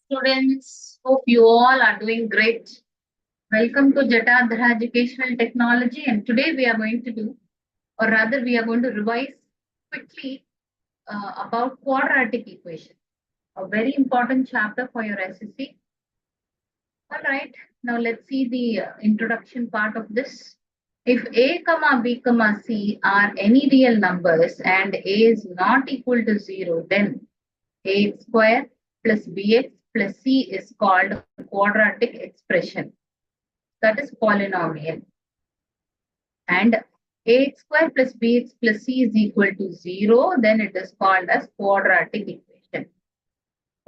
Students, hope you all are doing great. Welcome to Jatadhara Educational Technology, and today we are going to do, or rather we are going to revise quickly about quadratic equation, a very important chapter for your SSC. All right, now let's see the introduction part of this. If a comma b comma c are any real numbers and a is not equal to 0, then ax square plus bx plus c is called a quadratic expression. That is polynomial. And ax square plus bx plus c is equal to 0, then it is called as quadratic equation.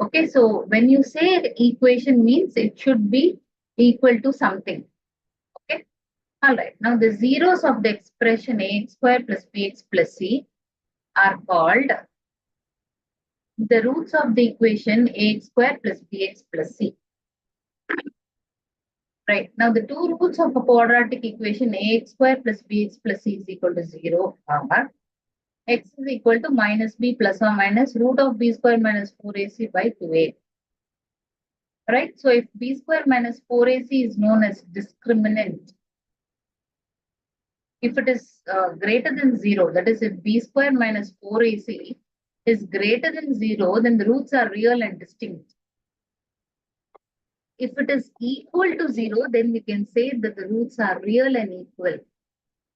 Okay, so when you say equation means it should be equal to something. Okay, all right. Now the zeros of the expression ax square plus bx plus c are called the roots of the equation ax square plus bx plus c. Right. Now the two roots of a quadratic equation ax square plus bx plus c is equal to 0 are x is equal to minus b plus or minus root of b square minus 4ac by 2a. Right. So if b square minus 4ac is known as discriminant, if it is greater than 0, that is if b square minus 4ac is greater than 0, then the roots are real and distinct. If it is equal to 0, then we can say that the roots are real and equal.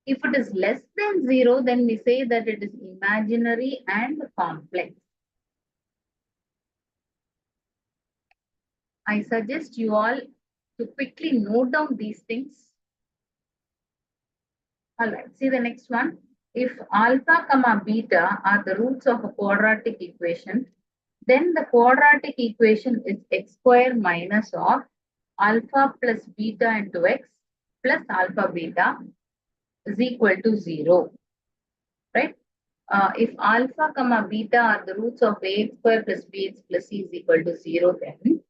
If it is less than 0, then we say that it is imaginary and complex. I suggest you all to quickly note down these things. All right, see the next one. If alpha comma beta are the roots of a quadratic equation, then the quadratic equation is x square minus of alpha plus beta into x plus alpha beta is equal to 0. Right? If alpha comma beta are the roots of ax square plus bx plus c is equal to 0, then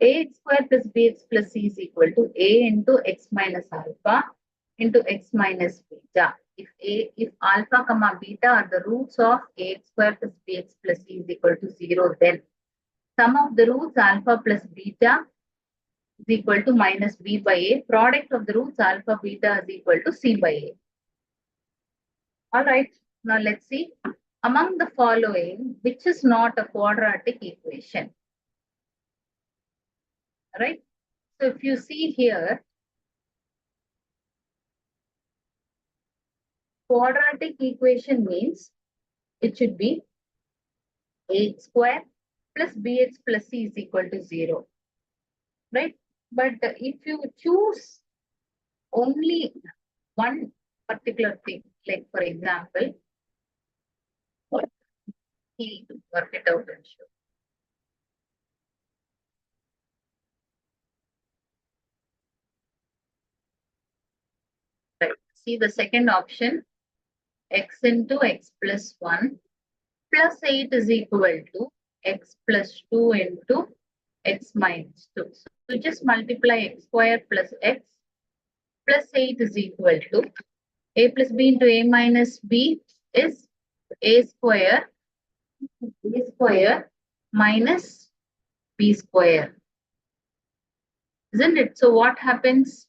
ax square plus bx plus c is equal to a into x minus alpha into x minus beta. If alpha comma beta are the roots of ax square plus bx plus c is equal to 0, then sum of the roots alpha plus beta is equal to minus b by a. Product of the roots alpha beta is equal to c by a. All right. Now let's see. Among the following, which is not a quadratic equation? Right? So if you see here, quadratic equation means it should be ax square plus bx plus c is equal to 0. Right? But if you choose only one particular thing, like for example, what he work it out and show. Right. See the second option, x into x plus 1 plus 8 is equal to x plus 2 into x minus 2. So just multiply x square plus x plus 8 is equal to a plus b into a minus b is a square minus b square. Isn't it? So what happens?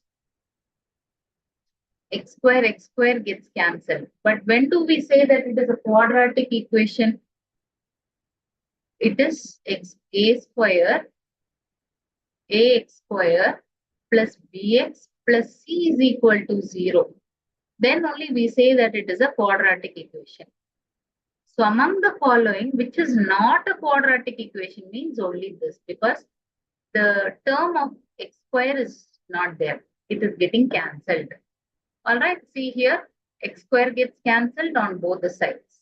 X square gets cancelled. But when do we say that it is a quadratic equation? It is a square, ax square plus bx plus c is equal to 0. Then only we say that it is a quadratic equation. So among the following, which is not a quadratic equation means only this, because the term of x square is not there. It is getting cancelled. All right, see here, x square gets cancelled on both the sides.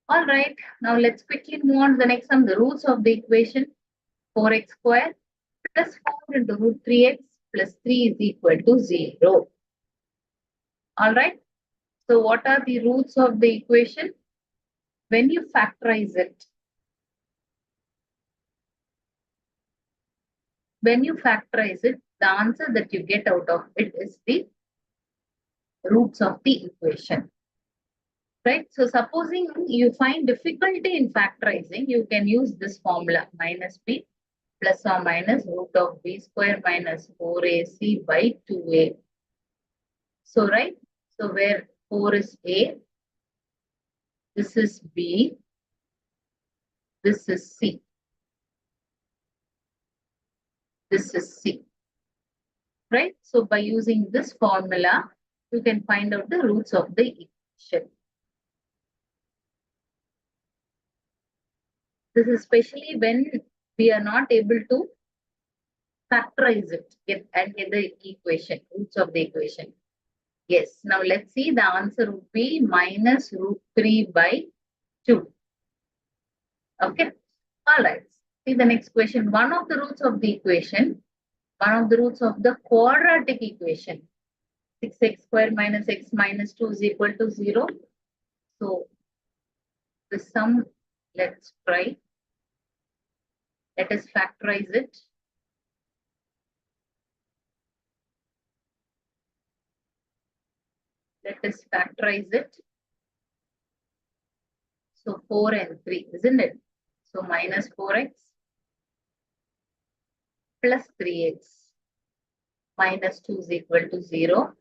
All right, now let's quickly move on to the next one. The roots of the equation, 4x square plus 4 into root 3x plus 3 is equal to 0. All right, so what are the roots of the equation? When you factorize it, the answer that you get out of it is the roots of the equation. Right? So supposing you find difficulty in factorizing, you can use this formula minus b plus or minus root of b square minus 4ac by 2a. So, right? So, where 4 is a, this is b, this is c, this is c. Right? So, by using this formula, you can find out the roots of the equation. This is especially when we are not able to factorize it and get the equation, roots of the equation. Yes, now let's see, the answer would be minus root 3 by 2. Okay, all right. See the next question. One of the roots of the equation, one of the roots of the quadratic equation, 6x square minus x minus 2 is equal to 0. So, the sum, let's try. Let us factorize it. Let us factorize it. So 4 and 3, isn't it? So minus 4x plus 3x minus 2 is equal to 0.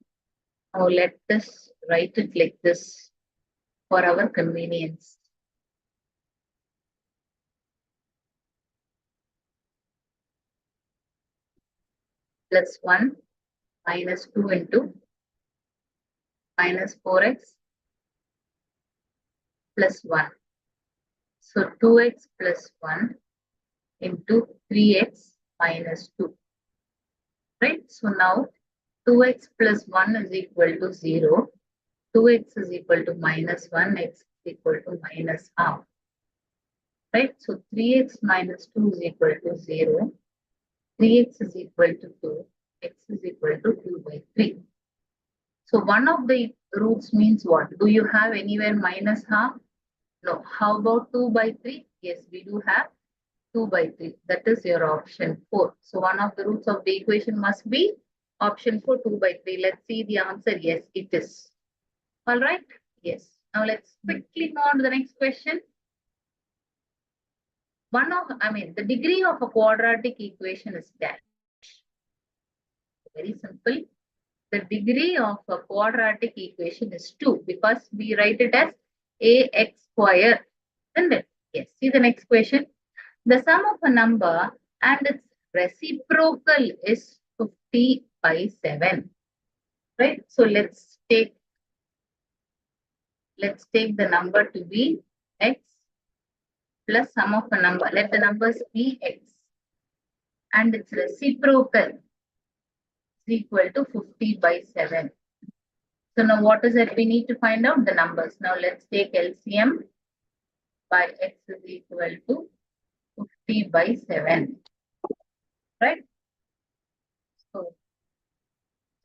Now let us write it like this for our convenience. Plus 1 minus 2 into minus 4x plus 1. So 2x plus 1 into 3x minus 2. Right? So now 2x plus 1 is equal to 0. 2x is equal to minus 1, x is equal to minus half. Right? So 3x minus 2 is equal to 0. 3x is equal to 2. X is equal to 2 by 3. So one of the roots means what? Do you have anywhere minus half? No. How about 2 by 3? Yes, we do have 2 by 3. That is your option 4. So one of the roots of the equation must be option 4, 2 by 3. Let's see the answer. Yes, it is. All right. Yes. Now let's quickly go on to the next question. The degree of a quadratic equation is dash. Very simple. The degree of a quadratic equation is 2 because we write it as ax square. Isn't it? Yes. See the next question. The sum of a number and its reciprocal is 50 by 7. Right? So let's take the number to be x plus sum of a number. Let the numbers be x and its reciprocal is equal to 50 by 7. So now what is it? We need to find out the numbers. Now let's take LCM by x is equal to 50 by 7. Right? So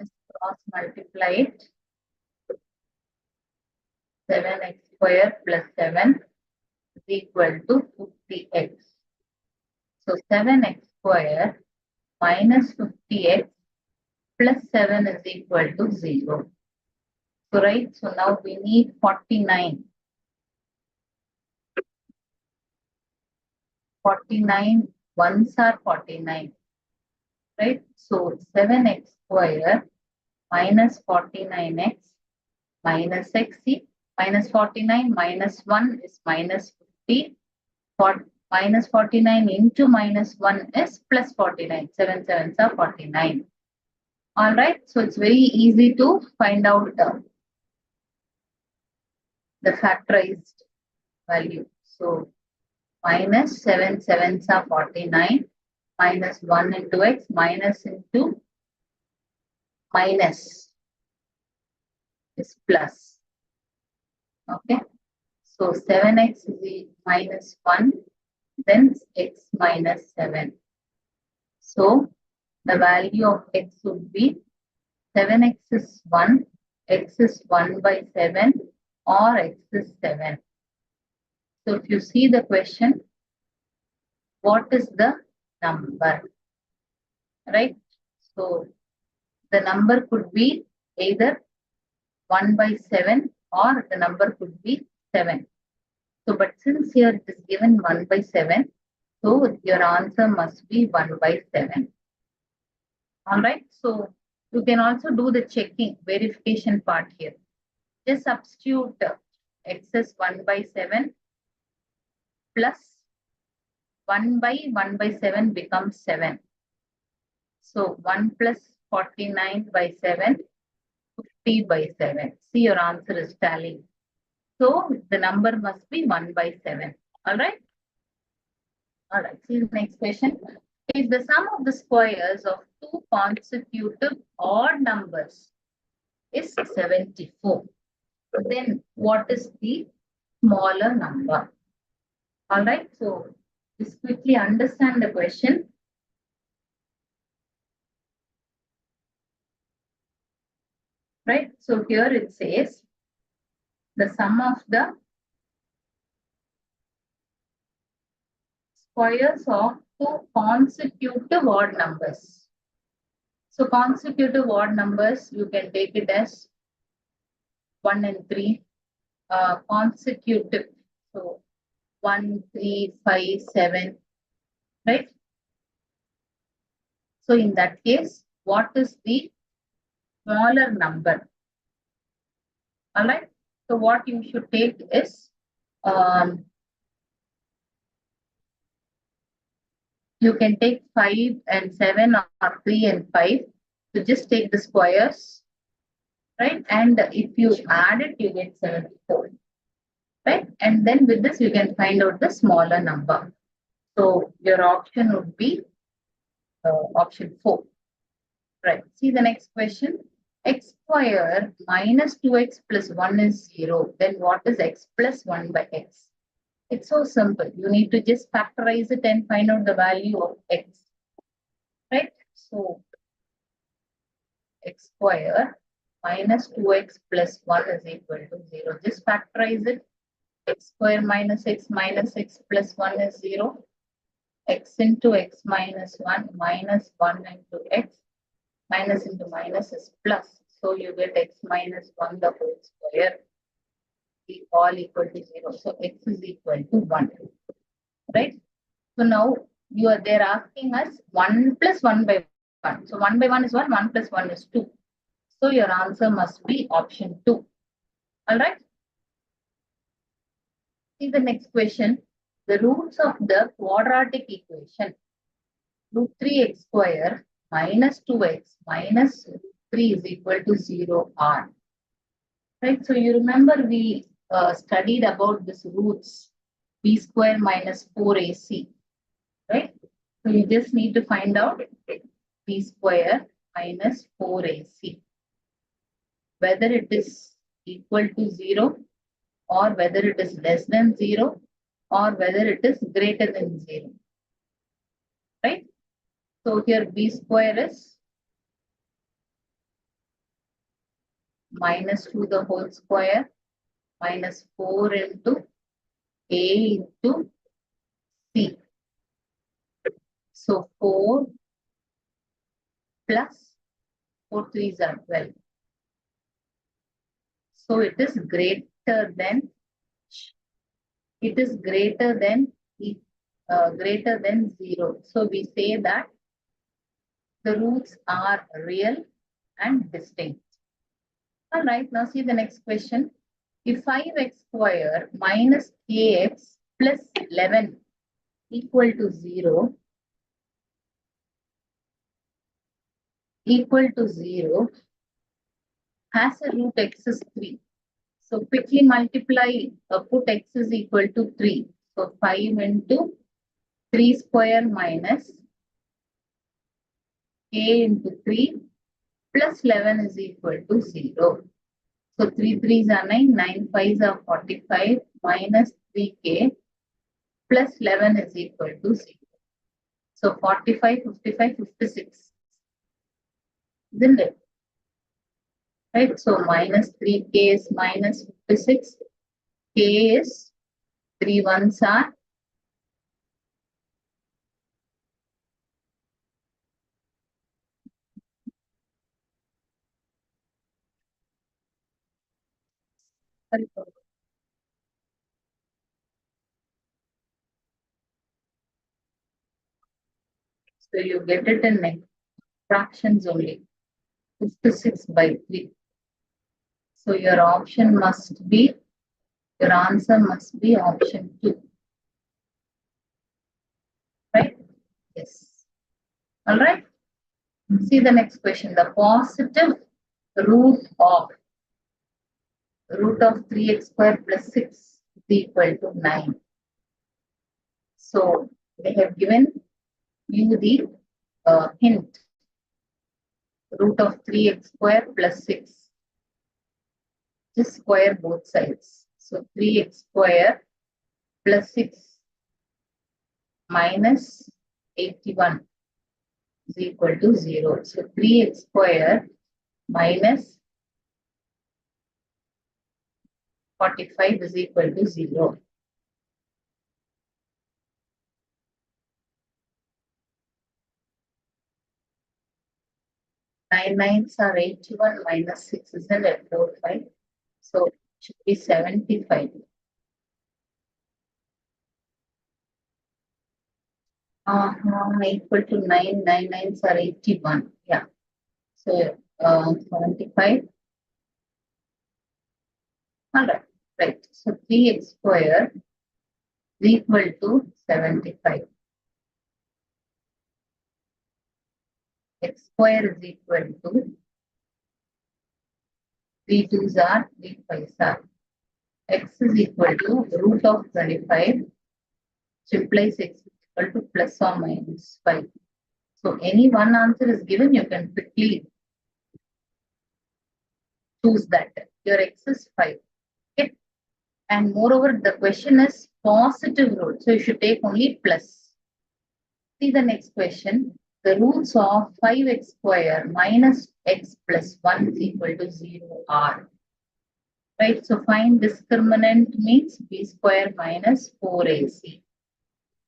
just cross multiply it. 7x square plus 7 is equal to 50x. So 7x square minus 50x plus 7 is equal to 0. So right, so now we need 49. 49 ones are 49. Right? So 7x square minus 49x minus x. See, minus 49 minus 1 is minus 50. Minus 49 into minus 1 is plus 49. 7 sevens are 49. All right. So it's very easy to find out the factorized value. So minus 7 sevens are 49. Minus 1 into x minus into minus is plus. Okay. So 7x is minus 1, then x minus 7. So the value of x would be 7x is 1, x is 1 by 7 or x is 7. So if you see the question, what is the number? Right? So the number could be either 1 by 7 or the number could be 7. So but since here it is given 1 by 7, So your answer must be 1 by 7. All right. So you can also do the checking verification part here. Just substitute excess 1 by 7 plus 1 by 7 becomes 7. So 1 plus 49 by 7, 50 by 7. See, your answer is tallying. So the number must be 1 by 7. All right. All right. See the next question. If the sum of the squares of two consecutive odd numbers is 74, then what is the smaller number? All right. So just quickly understand the question. Right. So here it says the sum of the squares of two consecutive odd numbers. So consecutive odd numbers, you can take it as 1 and 3. Consecutive, so 1, 3, 5, 7, right? So in that case, what is the smaller number? All right. So what you should take is you can take 5 and 7 or 3 and 5. So just take the squares, right? And if you add it, you get 74, right? And then with this, you can find out the smaller number. So your option would be option 4. Right. See the next question. X square minus 2x plus 1 is 0. Then what is x plus 1 by x? It's so simple. You need to just factorize it and find out the value of x. Right? So x square minus 2x plus 1 is equal to 0. Just factorize it. X square minus x plus 1 is 0. X into x minus 1 into x. Minus into minus is plus. So you get x minus 1 the whole square. All equal to 0. So x is equal to 1. Right? So now they're asking us 1 plus 1 by 1. So 1 by 1 is 1, 1 plus 1 is 2. So your answer must be option 2. All right. See the next question. The roots of the quadratic equation. Root 3x square minus 2x minus 3 is equal to 0 are. Right. So you remember we studied about this roots b square minus 4ac. Right. So you just need to find out b square minus 4ac. Whether it is equal to 0 or whether it is less than 0 or whether it is greater than 0. Right. So here b square is minus 2 the whole square minus 4 into a into c. So 4 plus 4 3s are 12. So it is greater than 0. So we say that the roots are real and distinct. All right, now see the next question. If 5x square minus kx plus 11 equal to 0, has a root x is 3. So quickly multiply, put x is equal to 3. So 5 into 3 square minus k into 3 plus 11 is equal to 0. So 3 3s are 9, 9 5s are 45 minus 3k plus 11 is equal to 0. So 45, 55, 56. Isn't it? Right? So minus 3k is minus 56. K is 3 ones are So you get it in fractions only. 56 by 3. So your option must be, your answer must be option 2. Right? Yes. All right. See the next question. The positive root of 3x square plus 6 is equal to 9. So they have given you the hint. Root of 3x square plus 6. Just square both sides. So 3x square plus 6 minus 81 is equal to 0. So 3x square minus 45 is equal to 0. Nine nines are 81 minus 6 isn't it? 45. So it should be 75. Equal to 9, 9 nines are 81. Yeah. So 75. All right. Right. So 3x square is equal to 75. X square is equal to 3 2s are 3 5s are. X is equal to root of 25, which implies x is equal to plus or minus 5. So any one answer is given, you can quickly choose that. Your x is 5. Okay. And moreover, the question is positive root. So you should take only plus. See the next question. The roots of 5x square minus x plus 1 is equal to 0 are. Right, so find discriminant means b square minus 4ac.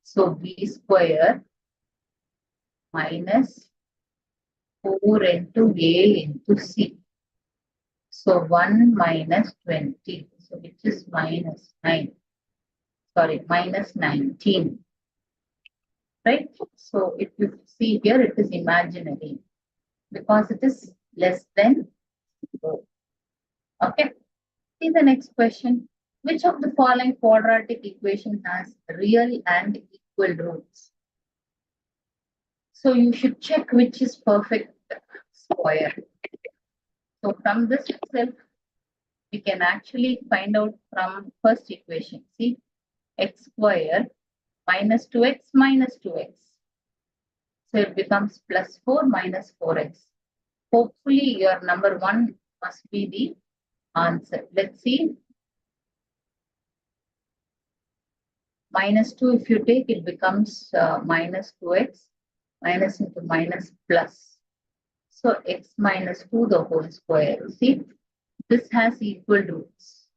So b square minus 4 into a into c. So 1 minus 20. So which is minus 9. Sorry, minus 19. Right? So if you see here, it is imaginary because it is less than 0. Okay. See the next question. Which of the following quadratic equation has real and equal roots? So you should check which is perfect square. So from this itself, we can actually find out from first equation. See, x square minus 2x minus 2x. So it becomes plus 4 minus 4x. Hopefully your number 1 must be the answer. Let's see. Minus 2, if you take, it becomes minus 2x, minus into minus plus. So x minus 2 the whole square. See, this has equal roots.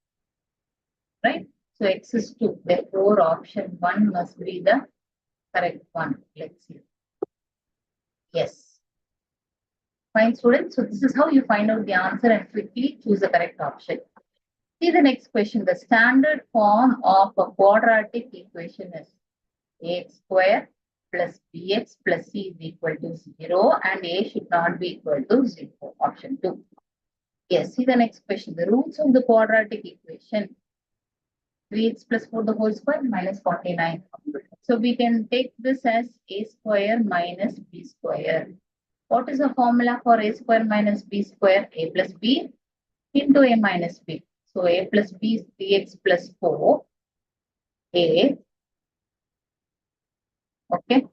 Right? So x is 2. Therefore, option 1 must be the correct one. Let's see. Yes. Fine, students. So this is how you find out the answer and quickly choose the correct option. See the next question. The standard form of a quadratic equation is ax square plus bx plus c is equal to 0 and a should not be equal to 0. Option 2. Yes, see the next question. The roots of the quadratic equation 3x plus 4 the whole square minus 49. So we can take this as a square minus b square. What is the formula for a square minus b square? A plus b into a minus b. So a plus b is 3x plus 4. A. Okay.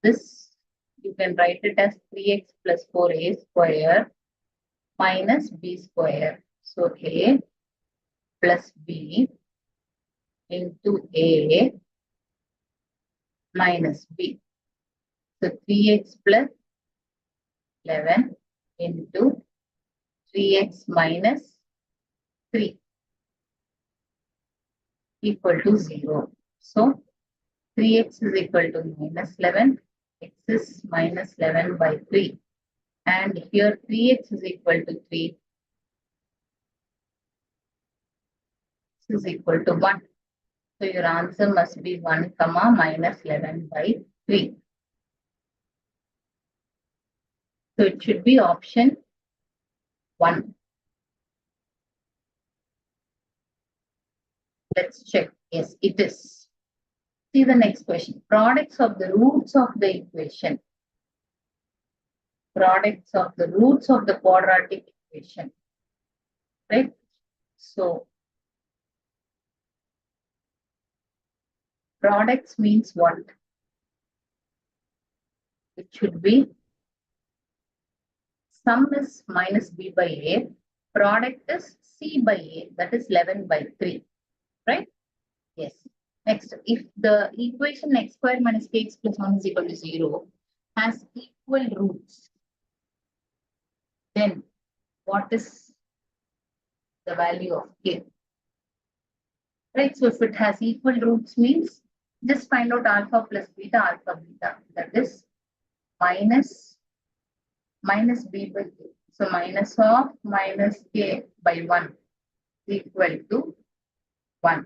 This you can write it as 3x plus 4a square minus b square. So a plus b into a minus b. So 3x plus 11 into 3x minus 3 equal to 0. So 3x is equal to minus 11. X is minus 11 by 3. And here 3x is equal to 3. X is equal to 1. So your answer must be 1 comma minus 11 by 3. So it should be option 1. Let's check. Yes, it is. See the next question. Products of the roots of the equation. Products of the roots of the quadratic equation. Right? So, products means what? It should be sum is minus b by a. Product is c by a. That is 11 by 3. Right? Yes. Next, if the equation x square minus kx plus 1 is equal to 0 has equal roots, then what is the value of k? Right, so if it has equal roots means just find out alpha plus beta, alpha beta. That is minus b by k. So minus of minus k by 1 is equal to 1.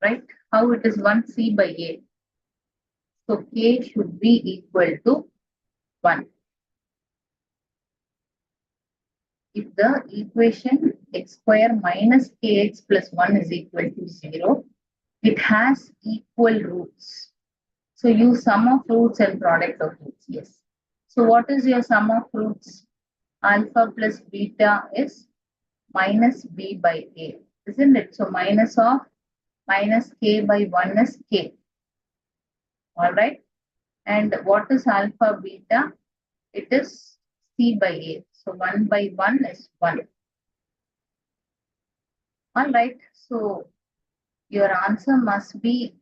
Right? How it is 1 c by a. So k should be equal to 1. If the equation x square minus kx plus 1 is equal to 0, it has equal roots. So use sum of roots and product of roots. Yes. So what is your sum of roots? Alpha plus beta is minus b by a, isn't it? So minus of minus k by 1 is k. All right. And what is alpha beta? It is c by a. So 1 by 1 is 1. All right. So your answer must be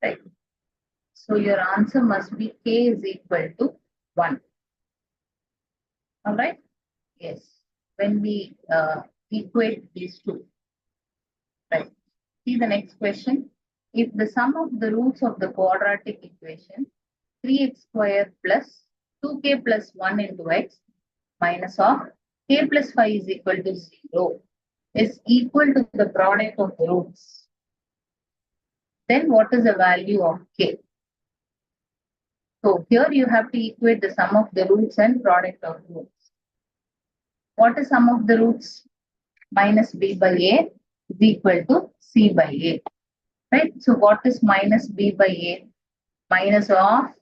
right. So your answer must be k is equal to 1. All right. Yes. When we equate these two. Right. See the next question. If the sum of the roots of the quadratic equation 3x square plus 2k plus 1 into x minus of k plus 5 is equal to 0 is equal to the product of the roots, then what is the value of k? So here you have to equate the sum of the roots and product of roots. What is sum of the roots? Minus b by a is equal to c by a. Right? So what is minus b by a? Minus of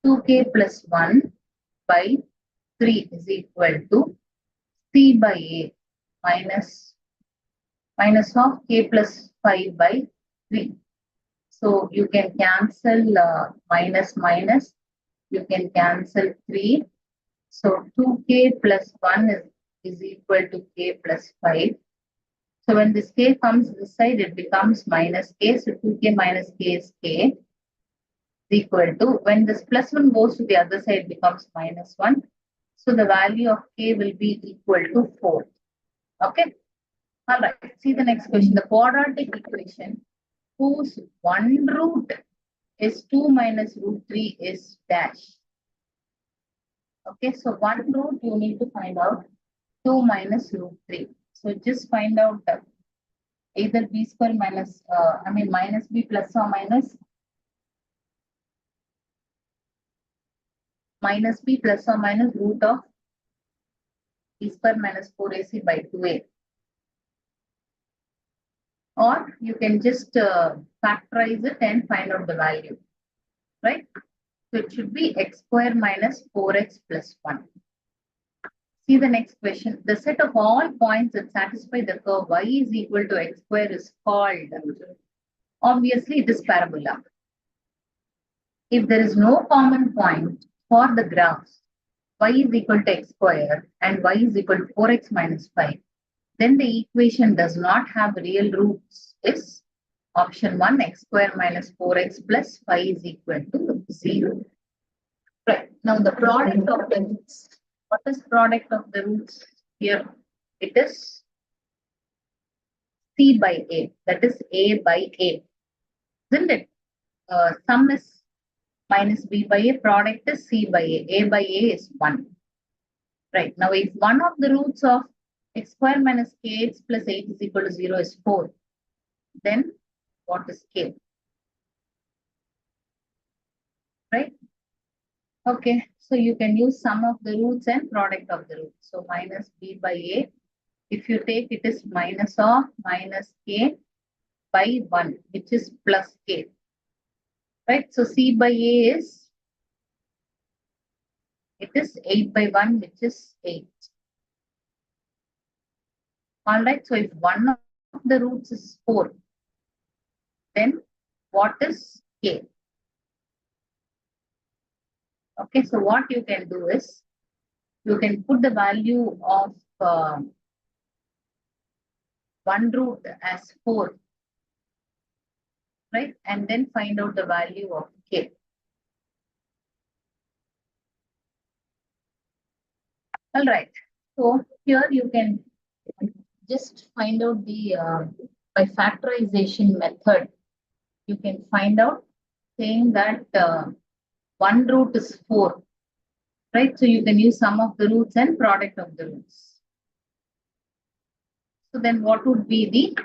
2k plus 1 by 3 is equal to c by a minus of k plus 5 by 3. So you can cancel minus minus, you can cancel 3. So 2k plus 1 is equal to k plus 5. So when this k comes this side, it becomes minus k. So 2k minus k is k. Equal to, when this plus 1 goes to the other side, becomes minus 1. So the value of k will be equal to 4. Okay. All right. See the next question. The quadratic equation whose one root is 2 minus root 3 is dash. Okay. So one root you need to find out 2 minus root 3. So just find out either b square minus, minus b plus or minus b plus or minus root of b square minus 4ac by 2a. Or you can just factorize it and find out the value, right? So it should be x square minus 4x plus 1. See the next question. The set of all points that satisfy the curve y is equal to x square is called, obviously it is parabola. If there is no common point for the graphs y is equal to x square and y is equal to 4x minus 5, then the equation does not have real roots. Is option 1, x square minus 4x plus 5 is equal to 0. Right. Now the product of the roots. What is product of the roots here? It is c by a. That is a by a. Isn't it? Sum is minus b by a. Product is c by a. A by a is 1. Right. Now if one of the roots of X square minus kx plus 8 is equal to 0 is 4. Then what is k? Right? Okay, so you can use sum of the roots and product of the roots. So minus b by a. If you take it is minus of minus k by 1, which is plus k. Right? So c by a is, it is 8 by 1, which is 8. Alright, so if one of the roots is 4, then what is k? Okay, so what you can do is, you can put the value of one root as 4, right? And then find out the value of k. All right. So here you can just find out the by factorization method. You can find out saying that one root is 4, right? So you can use sum of the roots and product of the roots. So then what would be the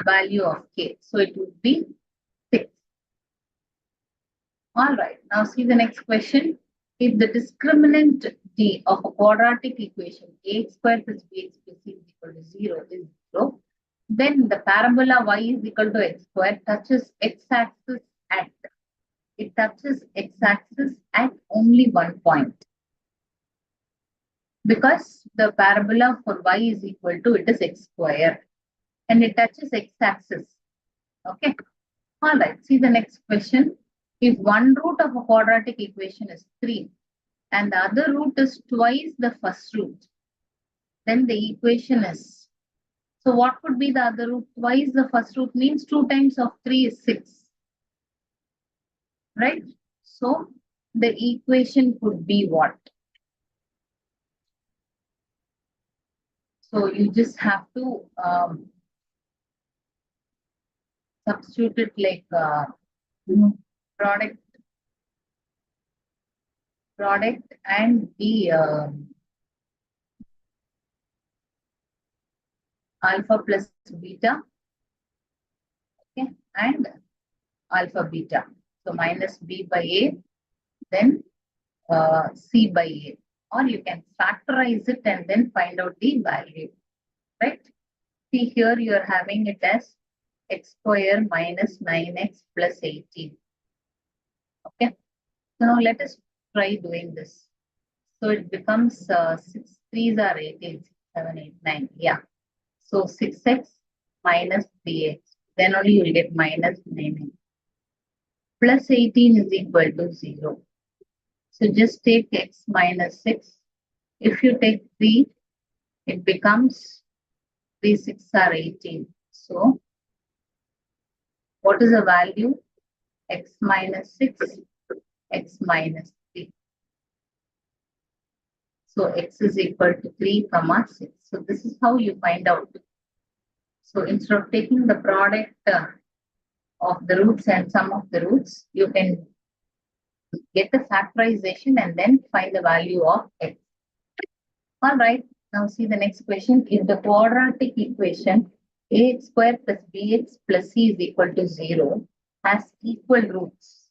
value of k? So it would be 6. All right. Now see the next question. If the discriminant d of a quadratic equation ax square plus bx plus c is equal to 0 is 0, then the parabola y is equal to x square touches x-axis at, it touches x-axis at only one point. Because the parabola for y is equal to, it is x square, and it touches x-axis. Okay. All right. See the next question. If one root of a quadratic equation is 3 and the other root is twice the first root, then the equation is, so what would be the other root? Twice the first root means 2 times of 3 is 6. Right? So the equation could be what? So you just have to substitute it like product and the alpha plus beta, okay, and alpha beta. So minus b by a, then c by a, or you can factorize it and then find out the value, right? See here you are having it as x square minus 9x plus 18. Okay, so now let us try doing this. So it becomes 6 3s are 18, 6, 7, 8, 9. Yeah. So 6x minus 3x. Then only you will get minus 9x. Plus 18 is equal to 0. So just take x minus 6. If you take 3, it becomes 3 6 are 18. So what is the value? X minus 6, x minus 3. So x is equal to 3 comma 6. So this is how you find out. So instead of taking the product of the roots and sum of the roots, you can get the factorization and then find the value of x. All right. Now see the next question. If the quadratic equation ax square plus bx plus c is equal to 0 has equal roots,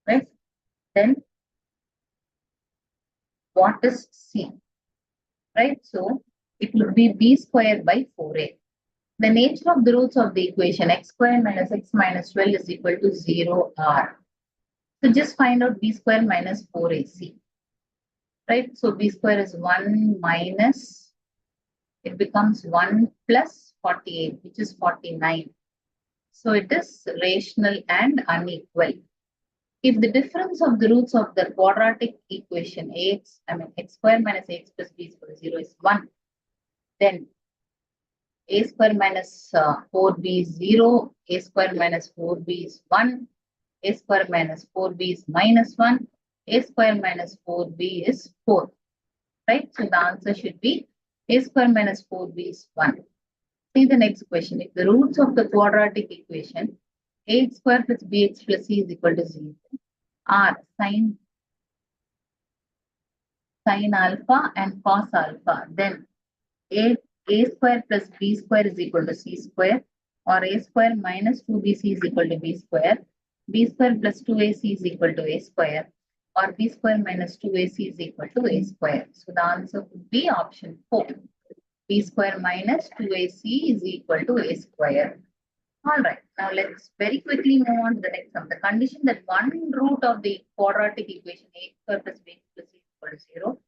right? Then what is c? Right? So it would be b square by 4a. The nature of the roots of the equation x square minus x minus 12 is equal to 0 r. So just find out b square minus 4ac. Right? So b square is 1 minus, it becomes 1 plus 48, which is 49. So it is rational and unequal. If the difference of the roots of the quadratic equation x square minus x plus b square 0 is 1, then a square minus 4b is 0, a square minus 4b is 1, a square minus 4b is minus 1, a square minus 4b is 4. Right? So the answer should be a square minus 4b is 1. See the next question. If the roots of the quadratic equation ax square plus bx plus c is equal to 0 are sine alpha and cos alpha, then a square plus b square is equal to c square, or a square minus 2bc is equal to b square plus 2ac is equal to a square, or b square minus 2ac is equal to a square. So the answer would be option 4. B square minus 2ac is equal to a square. All right, now let's very quickly move on to the next one. The condition that one root of the quadratic equation a square plus b plus c is equal to 0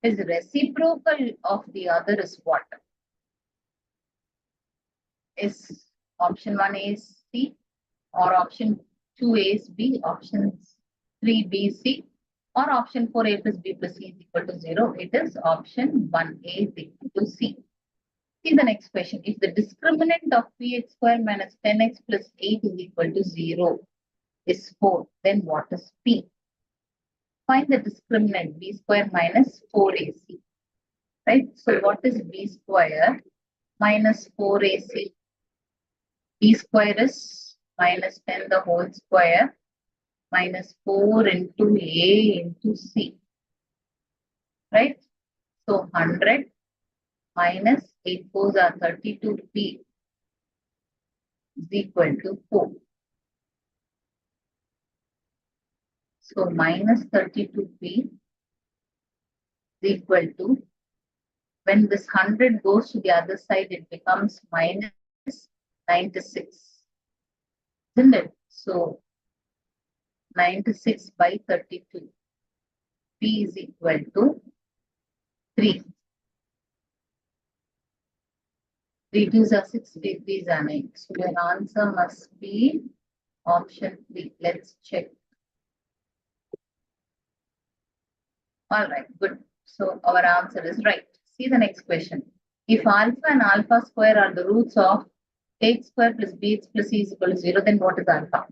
is reciprocal of the other is what? Is option 1 A is C, or option 2 A is B, option 3 B is C, or option 4 A plus B plus C is equal to 0. It is option 1 A is equal to C. See the next question. If the discriminant of px square minus 10x plus 8 is equal to 0 is 4, then what is P? Find the discriminant b square minus 4ac. Right? So what is b square minus 4ac? B square is minus 10 the whole square minus 4 into A into C. Right? So 100 minus 8 fours are 32P is equal to 4. So minus 32P is equal to, when this 100 goes to the other side, it becomes minus 96. Isn't it? So 96 by 32. P is equal to 3. 3 2s are 6, 3 3s are 9. So your answer must be option 3. Let's check. All right, good. So our answer is right. See the next question. If alpha and alpha square are the roots of x square plus bx plus c is equal to 0, then what is alpha?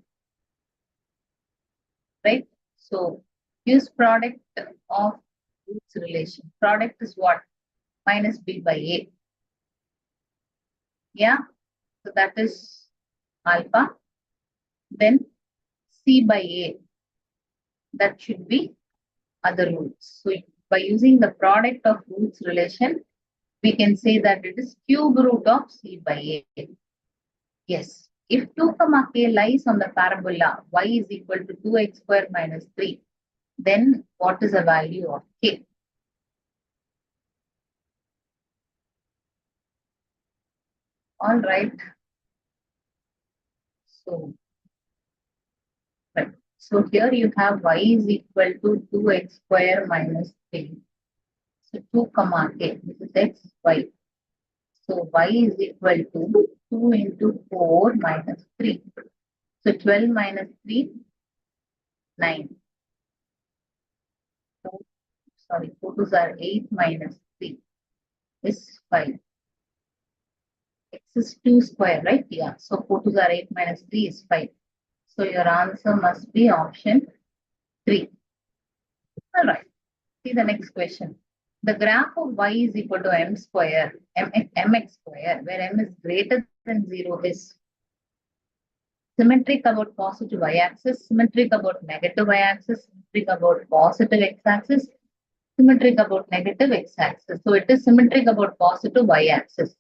Right? So use product of roots relation. Product is what? Minus b by a. Yeah. So that is alpha. Then c by a. That should be other roots. So by using the product of roots relation, we can say that it is cube root of c by a. Yes. If 2 comma k lies on the parabola y is equal to 2x square minus 3, then what is the value of k? All right. So, right. So here you have y is equal to 2x square minus 3. So 2 comma k, this is x, y. So y is equal to 2 into 4 minus 3. So 12 minus 3, 9. So, sorry, 4 2s are 8 minus 3 is 5. X is 2 square, right? Yeah. So 4 2s are 8 minus 3 is 5. So your answer must be option 3. All right. See the next question. The graph of y is equal to m square, mx square, where m is greater than 0 is symmetric about positive y-axis, symmetric about negative y-axis, symmetric about positive x-axis, symmetric about negative x-axis. So it is symmetric about positive y-axis.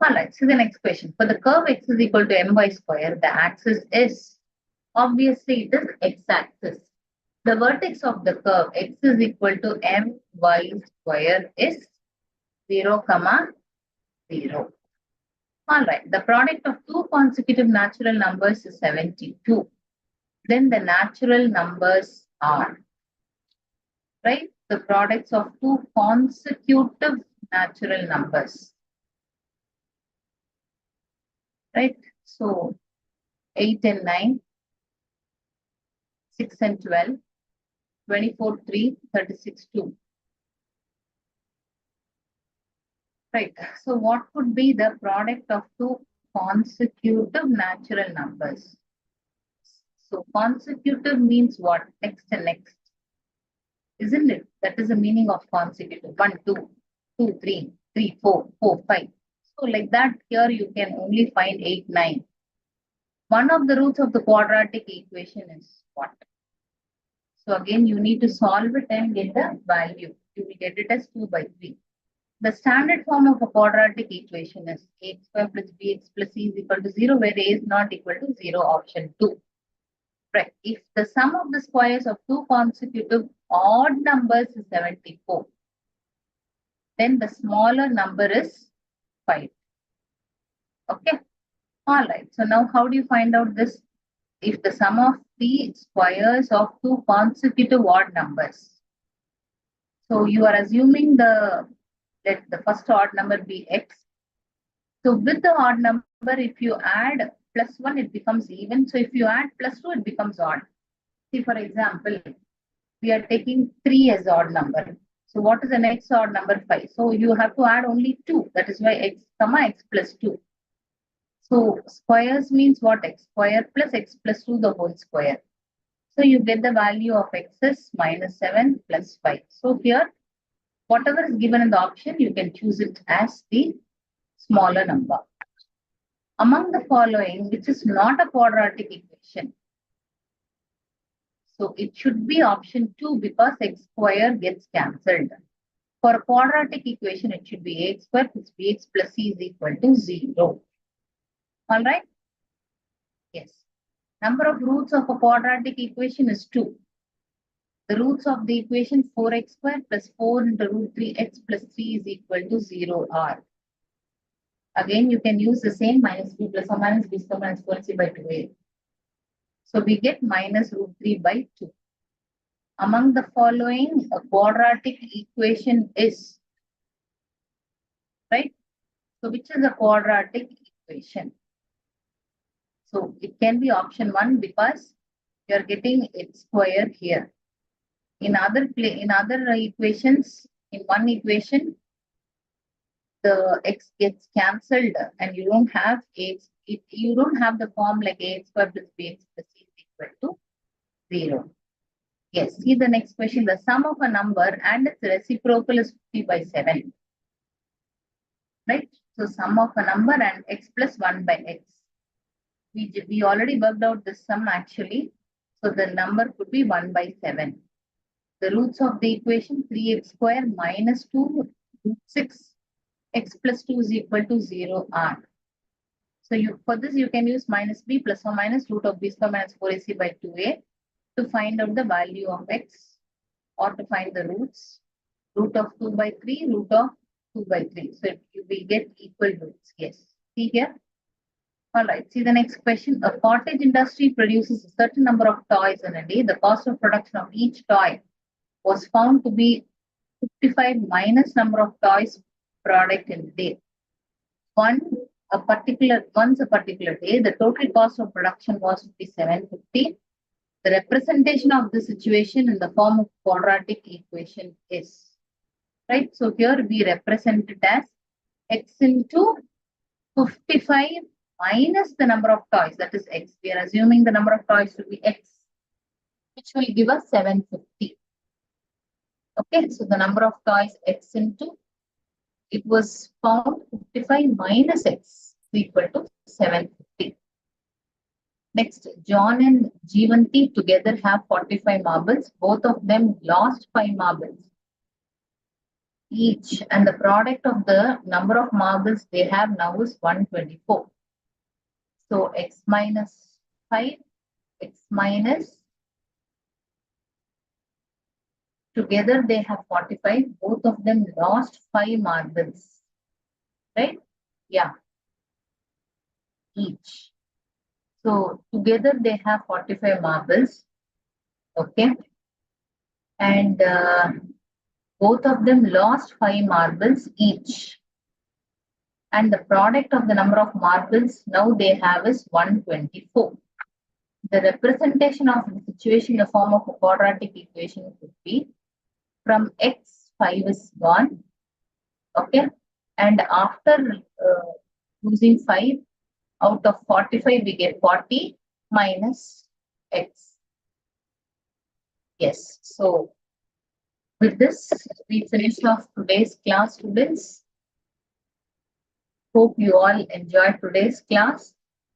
All right, so the next question. For the curve x is equal to my square, the axis is, obviously it is x-axis. The vertex of the curve x is equal to my square is 0, 0. All right, the product of two consecutive natural numbers is 72. Then the natural numbers are, right? The products of two consecutive natural numbers. Right? So 8 and 9, 6 and 12, 24, 3, 36, 2. Right. So what could be the product of two consecutive natural numbers? So consecutive means what? Next and next. Isn't it? That is the meaning of consecutive. 1, 2, 2, 3, 3, 4, 4, 5. So like that, here you can only find 8, 9. One of the roots of the quadratic equation is what? So again, you need to solve it and get the value. You will get it as 2 by 3. The standard form of a quadratic equation is ax square plus bx plus c is equal to 0, where a is not equal to 0, option 2. Right. If the sum of the squares of two consecutive odd numbers is 74, then the smaller number is 5. Okay. All right. So now how do you find out this? If the sum of the squares of two consecutive odd numbers. So you are assuming let the first odd number be x. So with the odd number, if you add plus 1, it becomes even. So if you add plus 2, it becomes odd. See, for example, we are taking 3 as odd number. So what is the next odd number? 5. So you have to add only 2. That is why x comma x plus 2. So squares means what? X square plus x plus 2 the whole square. So you get the value of x is minus 7 plus 5. So here, whatever is given in the option, you can choose it as the smaller number. Among the following, which is not a quadratic equation, so it should be option 2 because x square gets cancelled. For a quadratic equation, it should be ax square plus bx plus c is equal to 0. All right? Yes. Number of roots of a quadratic equation is 2. The roots of the equation 4x square plus 4 into root 3x plus 3 is equal to 0 are. Again, you can use the same minus b plus or minus b square minus 4c by 2a. So we get minus root 3 by 2. Among the following, a quadratic equation is, right? So which is a quadratic equation? So it can be option 1 because you are getting x square here. In other equations, in one equation, the x gets cancelled and you don't have x. You don't have the form like ax square plus bx plus c is equal to 0. Yes, see the next question. The sum of a number and its reciprocal is 50 by 7. Right? So sum of a number and x plus 1 by x. We already worked out this sum actually. So the number could be 1 by 7. The roots of the equation 3x square minus 2 root 6 x plus 2 is equal to 0 are. So for this you can use minus b plus or minus root of b square minus 4ac by 2a to find out the value of x or to find the roots. Root of 2 by 3, root of 2 by 3. So you will get equal roots. Yes. See here. All right. See the next question. A cottage industry produces a certain number of toys in a day. The cost of production of each toy was found to be 55 minus number of toys product in a day. Once a particular day, the total cost of production was 5750. The representation of the situation in the form of quadratic equation is, right? So here we represent it as x into 55 minus the number of toys, that is x. We are assuming the number of toys to be x, which will give us 750. Okay, so the number of toys x into, it was found 55 minus x is equal to 750. Next, John and Jeevanti together have 45 marbles. Both of them lost 5 marbles each, and the product of the number of marbles they have now is 124. So x minus 5, x minus, together they have 45. Both of them lost 5 marbles, right? Yeah, each. So together they have 45 marbles, okay? And both of them lost 5 marbles each. And the product of the number of marbles now they have is 124. The representation of the situation in the form of a quadratic equation could be from x, 5 is gone, okay? And after using 5, out of 45, we get 40 minus x. Yes, so with this, we finish off today's class, students. Hope you all enjoyed today's class.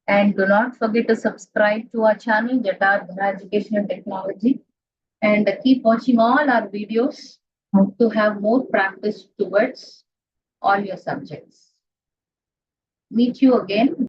And do not forget to subscribe to our channel, Jatadhara Education and Technology. And keep watching all our videos to have more practice towards all your subjects. Meet you again